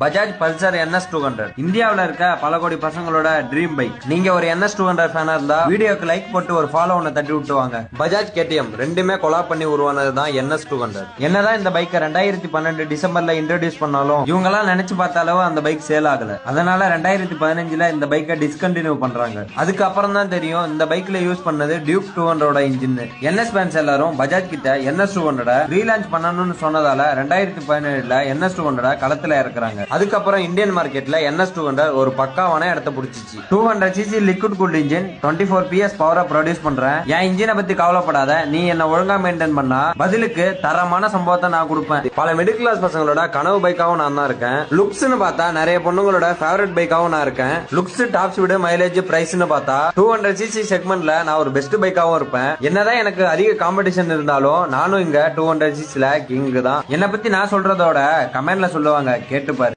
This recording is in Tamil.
பஜாஜ் பல்சர் NS 200 இந்தியாவுல இருக்க பல கோடி பசங்களோட ட்ரீம் பைக். நீங்க ஒரு NS 200 ஃபேனா இருந்தா வீடியோக்கு லைக் போட்டு ஒரு ஃபாலோ ஒன்னு தட்டி விட்டுவாங்க. பஜாஜ் KTM ரெண்டுமே கொலாப் பண்ணி உருவானதுதான் NS 200. என்னதான் இந்த பைக்கை 2012 டிசம்பர்ல இன்ட்ரோடியூஸ் பண்ணாலும் இவங்க எல்லாம் நினைச்சு பார்த்த அளவு அந்த பைக் சேல் ஆகல. அதனால 2015ல இந்த பைக்கை டிஸ்கண்டினியூ பண்றாங்க. அதுக்கப்புறம் தான் தெரியும் இந்த பைக்ல யூஸ் பண்ணது டியூக் 200 இன்ஜின். NS ஃபேன்ஸ் எல்லாரும் பஜாஜ் கிட்ட NS 200 ரீலான்ச் பண்ணணும்னு சொன்னதால 2017ல NS 200 களத்துல இறக்குறாங்க. அதுக்கப்புறம் இந்தியன் மார்க்கெட்ல NS 200 ஒரு பக்காவான இடத்தை பிடிச்சிச்சு. 200cc liquid cooled engine 24 PS பவரை ப்ரொடியூஸ் பண்றேன். என் இன்ஜினை பத்தி கவலைப்படாத, நீ என்ன ஒழுங்கா மெயின்டைன் பண்ணா பதிலுக்கு தரமான சம்பவத்தை நான் கொடுப்பேன். பல மிடில் கிளாஸ் பசங்களோட கனவு பைக்காவும் நான் தான் இருக்கேன். லுக்ஸ்னு பார்த்தா நிறைய பொண்ணுங்களோட ஃபேவரட் பைக்காவும் நான் இருக்கேன். லுக்ஸ், டாப் ஸ்பீடு, மைலேஜ், பிரைஸ்னு பார்த்தா 200cc செக்மெண்ட்ல நான் ஒரு பெஸ்ட் பைக்காவும் இருப்பேன். என்னதான் எனக்கு அதிக காம்படிஷன் இருந்தாலும் நானும் இங்க 200cc கிங் தான். என்னை பத்தி நான் சொல்றதோட கமெண்ட்ல சொல்லுவாங்க, கேட்டுப்பாரு.